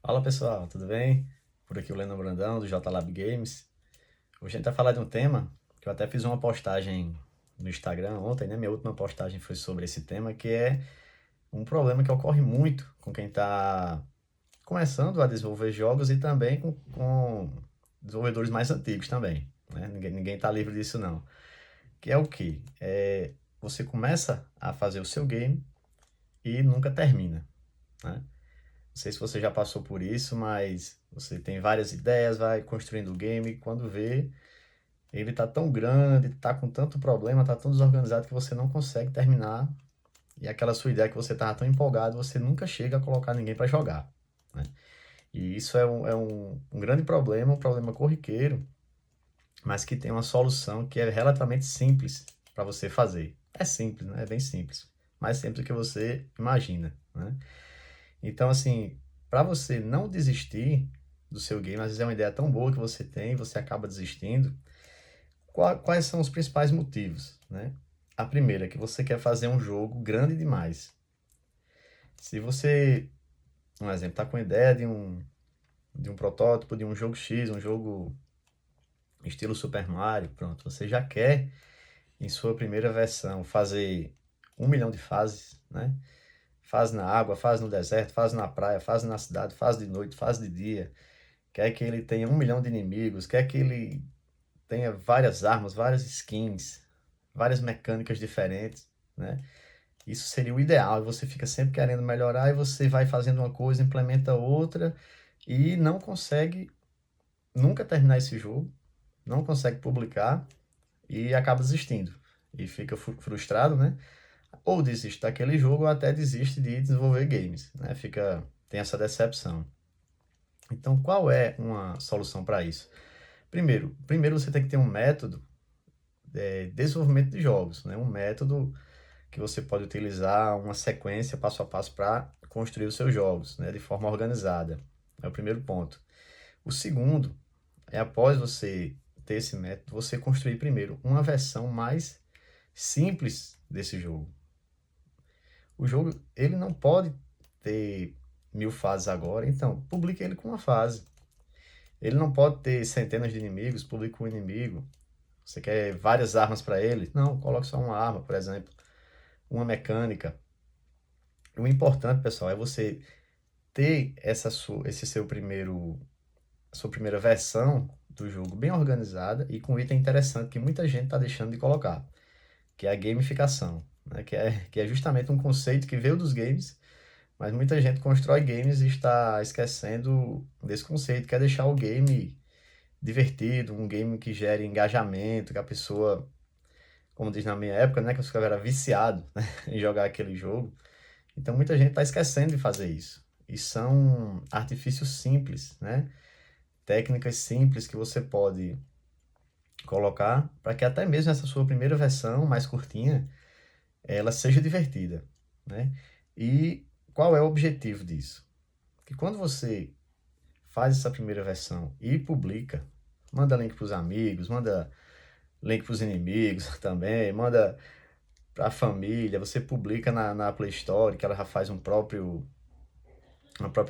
Fala pessoal, tudo bem? Por aqui o Leno Brandão do JLab Games. Hoje a gente vai falar de um tema que eu até fiz uma postagem no Instagram ontem, né? Minha última postagem foi sobre esse tema, que é um problema que ocorre muito com quem está começando a desenvolver jogos e também com desenvolvedores mais antigos também, né? Ninguém tá livre disso não. Que é o quê? Você começa a fazer o seu game e nunca termina, né? Não sei se você já passou por isso, mas você tem várias ideias, vai construindo o game, quando vê, ele tá tão grande, tá com tanto problema, tá tão desorganizado que você não consegue terminar. E aquela sua ideia que você tava tão empolgado, você nunca chega a colocar ninguém para jogar, né? E isso é um grande problema, um problema corriqueiro, mas que tem uma solução que é relativamente simples para você fazer. É simples, né? É bem simples. Mais simples do que você imagina, né? Então, assim, para você não desistir do seu game, às vezes é uma ideia tão boa que você tem, você acaba desistindo. Quais são os principais motivos, né? A primeira é que você quer fazer um jogo grande demais. Se você, um exemplo, está com a ideia de um protótipo, de um jogo X, um jogo estilo Super Mario, pronto, você já quer, em sua primeira versão, fazer 1 milhão de fases, né? Fase na água, fase no deserto, fase na praia, fase na cidade, fase de noite, fase de dia. Quer que ele tenha 1 milhão de inimigos, quer que ele tenha várias armas, várias skins, várias mecânicas diferentes, né? Isso seria o ideal, e você fica sempre querendo melhorar e você vai fazendo uma coisa, implementa outra e não consegue nunca terminar esse jogo, não consegue publicar e acaba desistindo. E fica frustrado, né? Ou desiste daquele jogo ou até desiste de desenvolver games, né? Tem essa decepção. Então, qual é uma solução para isso? Primeiro você tem que ter um método de desenvolvimento de jogos, né? Um método que você pode utilizar, uma sequência passo a passo para construir os seus jogos, né? De forma organizada. É o primeiro ponto. O segundo é, após você ter esse método, você construir primeiro uma versão mais simples desse jogo. O jogo, ele não pode ter 1.000 fases agora, então publique ele com uma fase. Ele não pode ter centenas de inimigos, publique um inimigo. Você quer várias armas para ele? Não, coloque só uma arma, por exemplo, uma mecânica. O importante, pessoal, é você ter esse seu sua primeira versão do jogo bem organizada e com um item interessante que muita gente está deixando de colocar, que é a gamificação, né? Que é justamente um conceito que veio dos games, mas muita gente constrói games e está esquecendo desse conceito, quer deixar o game divertido, um game que gere engajamento, que a pessoa, como diz na minha época, né, que eu ficava era viciado, né, em jogar aquele jogo. Então muita gente está esquecendo de fazer isso. E são artifícios simples, né? Técnicas simples que você pode colocar para que até mesmo essa sua primeira versão, mais curtinha, ela seja divertida, né? E qual é o objetivo disso? Que quando você faz essa primeira versão e publica, manda link para os amigos, manda link para os inimigos também, manda para a família, você publica na Play Store, que ela já faz uma própria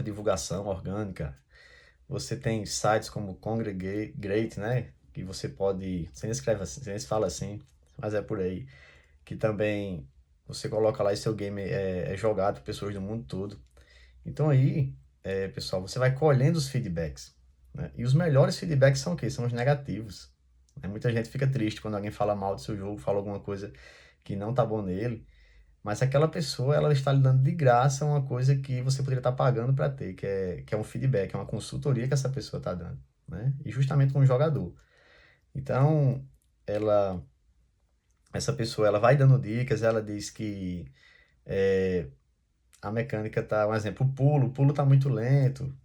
divulgação orgânica. Você tem sites como Congregate, né? Que você pode, você nem escreve assim, você nem fala assim, mas é por aí. Que também você coloca lá e seu game é jogado por pessoas do mundo todo. Então aí, pessoal, você vai colhendo os feedbacks, né? E os melhores feedbacks são o quê? São os negativos, né? Muita gente fica triste quando alguém fala mal do seu jogo, fala alguma coisa que não tá bom nele, mas aquela pessoa, ela está lhe dando de graça uma coisa que você poderia estar pagando para ter, que é um feedback, é uma consultoria que essa pessoa está dando, né? E justamente com o jogador. Então, ela, essa pessoa, ela vai dando dicas, ela diz que a mecânica tá, um exemplo, o pulo tá muito lento,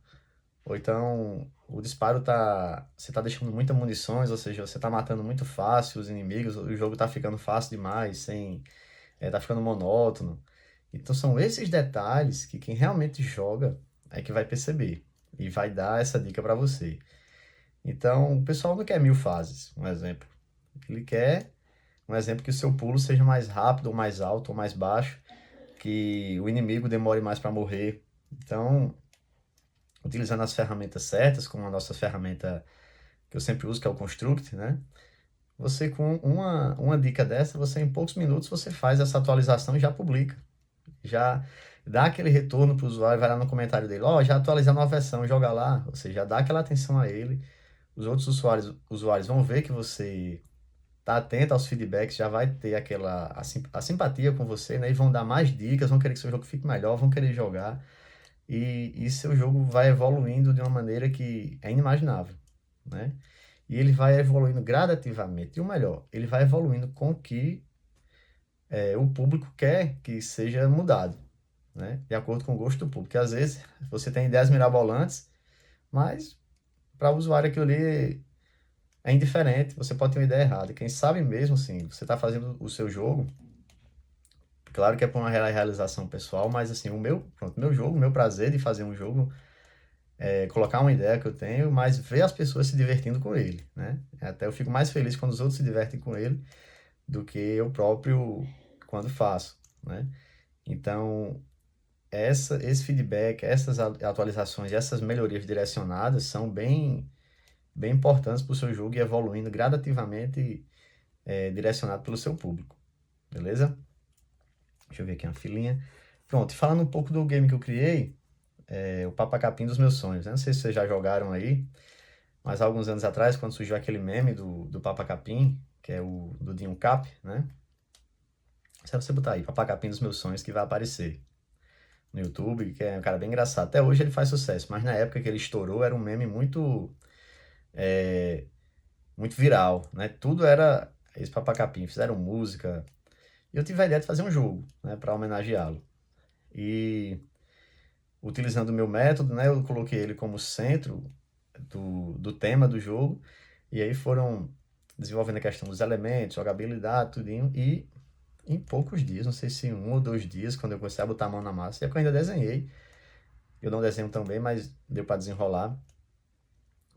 ou então o disparo tá, você tá deixando muita munições, ou seja, você tá matando muito fácil os inimigos, o jogo tá ficando fácil demais, tá ficando monótono. Então são esses detalhes que quem realmente joga é que vai perceber e vai dar essa dica para você. Então o pessoal não quer 1.000 fases, um exemplo. Ele quer um exemplo que o seu pulo seja mais rápido, ou mais alto, ou mais baixo, que o inimigo demore mais para morrer. Então utilizando as ferramentas certas, como a nossa ferramenta que eu sempre uso, que é o Construct, né? Você com uma dica dessa, você em poucos minutos você faz essa atualização e já publica. Já dá aquele retorno para o usuário, vai lá no comentário dele, ó, já atualizei a nova versão, joga lá. Ou seja, já dá aquela atenção a ele. Os outros usuários vão ver que você tá atento aos feedbacks, já vai ter a simpatia com você, né? E vão dar mais dicas, vão querer que seu jogo fique melhor, vão querer jogar. E seu jogo vai evoluindo de uma maneira que é inimaginável, né? E ele vai evoluindo gradativamente. E o melhor, ele vai evoluindo com o que o público quer que seja mudado, né? De acordo com o gosto do público. Porque às vezes você tem ideias mirabolantes, mas para o usuário aquilo ali é indiferente, você pode ter uma ideia errada. Quem sabe mesmo, assim, você está fazendo o seu jogo, claro que é por uma realização pessoal, mas assim, meu jogo, o meu prazer de fazer um jogo é colocar uma ideia que eu tenho, mas ver as pessoas se divertindo com ele, né? Até eu fico mais feliz quando os outros se divertem com ele do que eu próprio quando faço, né? Então, esse feedback, essas atualizações, essas melhorias direcionadas são bem importantes para o seu jogo e evoluindo gradativamente, direcionado pelo seu público, beleza? Deixa eu ver aqui uma filinha. Pronto, e falando um pouco do game que eu criei, o Papa Capim dos meus sonhos, né? Não sei se vocês já jogaram aí, mas há alguns anos atrás, quando surgiu aquele meme do Papa Capim, que é o do Dinho Cap, né? Se você botar aí, Papa Capim dos meus sonhos, que vai aparecer no YouTube, que é um cara bem engraçado. Até hoje ele faz sucesso, mas na época que ele estourou era um meme é, muito viral, né? Tudo era esse Papa Capim, fizeram música. E eu tive a ideia de fazer um jogo, né, para homenageá-lo. E utilizando o meu método, né, eu coloquei ele como centro do tema do jogo, e aí foram desenvolvendo a questão dos elementos, jogabilidade, tudinho, e em poucos dias, não sei se em 1 ou 2 dias, quando eu comecei a botar a mão na massa, e é que eu ainda desenhei, eu não desenho tão bem, mas deu para desenrolar,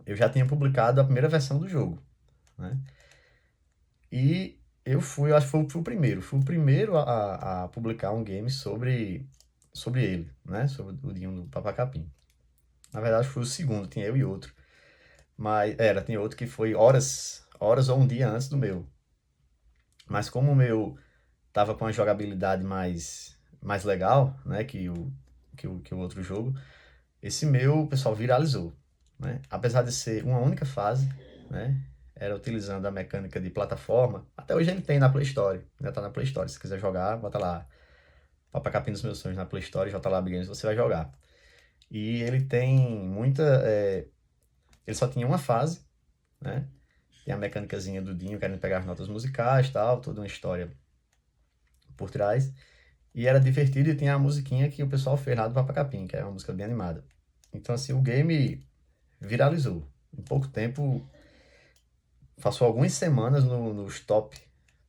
eu já tinha publicado a primeira versão do jogo, né? E eu acho que fui o primeiro a publicar um game sobre ele, né? Sobre o Dinho do Papacapim. Na verdade, fui o segundo, tinha eu e outro. Mas, tinha outro que foi horas ou um dia antes do meu. Mas como o meu tava com uma jogabilidade mais legal, né? Que o outro jogo, esse meu, o pessoal viralizou, né? Apesar de ser uma única fase, né? Era utilizando a mecânica de plataforma. Até hoje ele tem na Play Store, ainda tá na Play Store. Se quiser jogar, bota lá Papa Capim dos Meus Sonhos na Play Store, J Lab Games, você vai jogar. E ele tem ele só tinha uma fase, né? Tem a mecânicazinha do Dinho querendo pegar as notas musicais e tal, toda uma história por trás. E era divertido e tinha a musiquinha que o pessoal fez lá do Papa Capim, que é uma música bem animada. Então, assim, o game viralizou. Em pouco tempo, passou algumas semanas nos top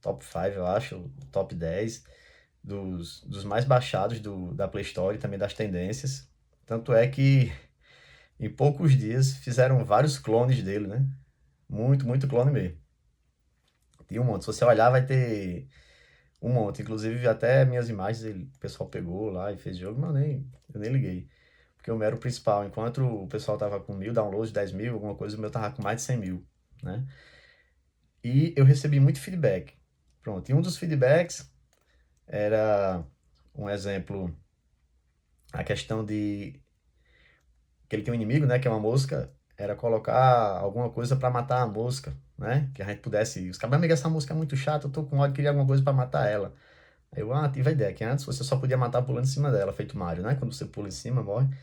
5, eu acho, top 10 dos mais baixados da Play Store e também das tendências. Tanto é que em poucos dias fizeram vários clones dele, né? Muito clone mesmo. Tem um monte. Se você olhar, vai ter um monte. Inclusive, até minhas imagens o pessoal pegou lá e fez jogo, mas eu nem liguei. Porque o meu era o principal. Enquanto o pessoal tava com 1.000 downloads, 10.000, alguma coisa, o meu tava com mais de 100.000, né? E eu recebi muito feedback. Pronto. E um dos feedbacks era um exemplo, a questão de que ele tem um inimigo, né, que é uma mosca, era colocar alguma coisa para matar a mosca, né? Que a gente pudesse. Os caras, amiga, essa mosca é muito chata, eu tô com ódio, queria alguma coisa para matar ela. Aí eu, tive a ideia, que antes você só podia matar pulando em cima dela, feito Mario, né? Quando você pula em cima, morre.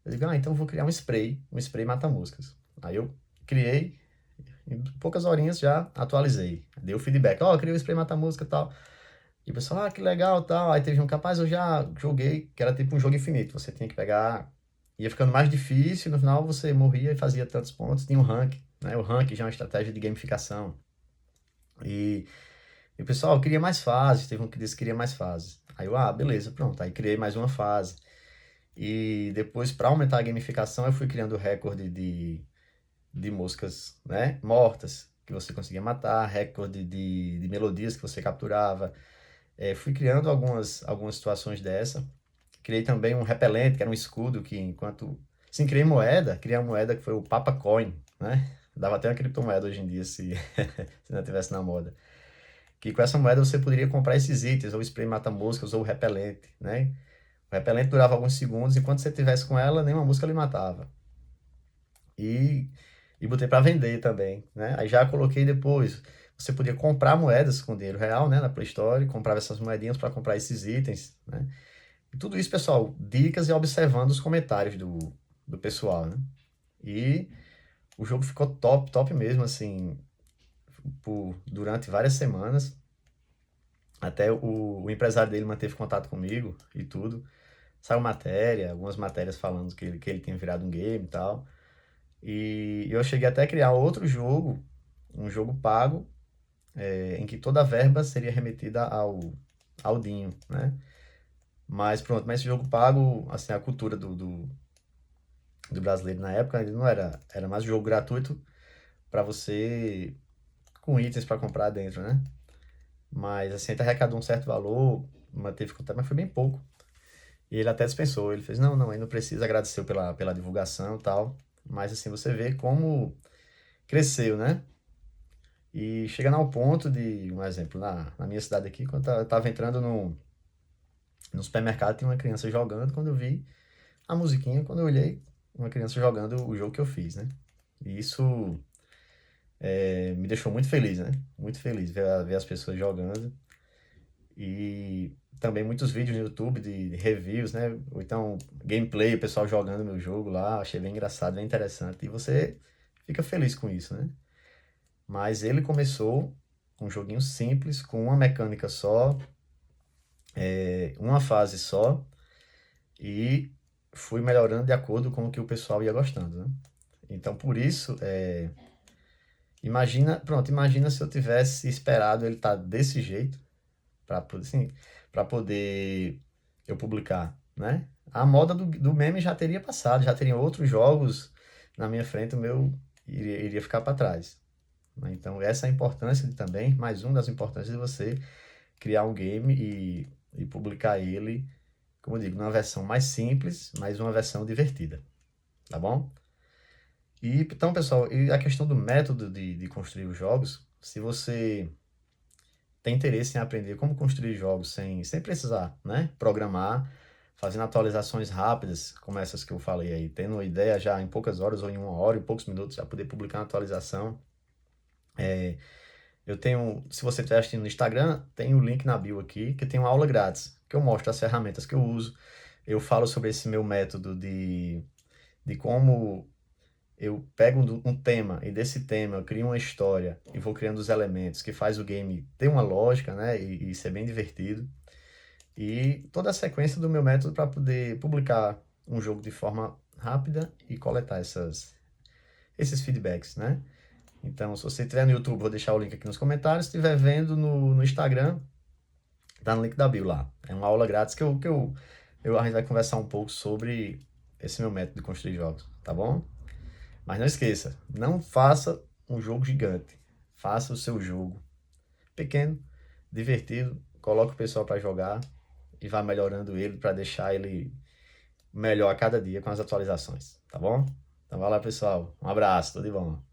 Eu digo, então eu vou criar um spray mata-moscas. Aí eu criei, em poucas horinhas já atualizei. Dei o feedback, eu criei o spray mata-mosca e tal. E o pessoal, que legal, tal. Aí teve um capaz, eu já joguei, que era tipo um jogo infinito. Você tinha que pegar, ia ficando mais difícil, no final você morria e fazia tantos pontos, tinha um rank, né? O rank já é uma estratégia de gamificação. E, e o pessoal queria mais fases, teve um que disse que queria mais fases. Aí eu, beleza, pronto. Aí criei mais uma fase. E depois, para aumentar a gamificação, eu fui criando o recorde de moscas, né, mortas, que você conseguia matar, recorde de melodias que você capturava. Fui criando algumas situações dessa. Criei também um repelente, que era um escudo que enquanto Sim, criei uma moeda que foi o Papa Coin, né? Dava até uma criptomoeda hoje em dia se, se não tivesse na moda. Que com essa moeda você poderia comprar esses itens, ou spray mata-moscas, ou repelente, né? O repelente durava alguns segundos, e quando você tivesse com ela, nenhuma mosca lhe matava. E, e botei para vender também, né? Aí já coloquei depois. Você podia comprar moedas com dinheiro real, né? Na Play Store, comprava essas moedinhas para comprar esses itens, né? E tudo isso, pessoal, dicas e observando os comentários do pessoal, né? E o jogo ficou top, top mesmo, assim, durante várias semanas. Até o empresário dele manteve contato comigo e tudo. Saiu matéria, algumas matérias falando que ele tinha virado um game e tal. E eu cheguei até a criar outro jogo, um jogo pago, em que toda a verba seria remetida ao Dinho, né? Mas pronto, mas esse jogo pago, assim, a cultura do brasileiro na época, ele não era mais um jogo gratuito para você, com itens para comprar dentro, né? Mas assim, até arrecadou um certo valor, manteve contato, mas foi bem pouco. E ele até dispensou, ele fez, não, não, aí não precisa, agradeceu pela divulgação e tal. Mas assim, você vê como cresceu, né? E chegando ao ponto de, um exemplo, na minha cidade aqui, quando eu tava entrando no supermercado, tinha uma criança jogando, quando eu vi a musiquinha, quando eu olhei, uma criança jogando o jogo que eu fiz, né? E isso me deixou muito feliz, né? Muito feliz ver as pessoas jogando. E também muitos vídeos no YouTube de reviews, né? Ou então gameplay, o pessoal jogando meu jogo lá, achei bem engraçado, bem interessante. E você fica feliz com isso, né? Mas ele começou com um joguinho simples, com uma mecânica só, uma fase só, e fui melhorando de acordo com o que o pessoal ia gostando, né? Então, por isso, imagina se eu tivesse esperado ele estar desse jeito, para assim, para poder eu publicar, né? A moda do meme já teria passado, já teriam outros jogos na minha frente, o meu iria ficar para trás, né? Então, essa é a importância também, mais uma das importâncias de você criar um game e publicar ele, como eu digo, numa versão mais simples, mas uma versão divertida, tá bom? E então, pessoal, e a questão do método de construir os jogos, se você tem interesse em aprender como construir jogos sem precisar, né, programar, fazendo atualizações rápidas, como essas que eu falei aí, tendo uma ideia já em poucas horas ou em uma hora, em poucos minutos, já poder publicar uma atualização. Eu tenho, se você estiver assistindo no Instagram, tem o link na bio aqui, que tem uma aula grátis, que eu mostro as ferramentas que eu uso. Eu falo sobre esse meu método de como eu pego um tema e desse tema eu crio uma história e vou criando os elementos que faz o game ter uma lógica, né, e ser bem divertido. E toda a sequência do meu método para poder publicar um jogo de forma rápida e coletar esses feedbacks, né? Então, se você estiver no YouTube, vou deixar o link aqui nos comentários. Se estiver vendo no Instagram, tá no link da bio lá. É uma aula grátis a gente vai conversar um pouco sobre esse meu método de construir jogos, tá bom? Mas não esqueça, não faça um jogo gigante. Faça o seu jogo pequeno, divertido, coloque o pessoal para jogar e vá melhorando ele para deixar ele melhor a cada dia com as atualizações, tá bom? Então vai lá, pessoal. Um abraço, tudo de bom.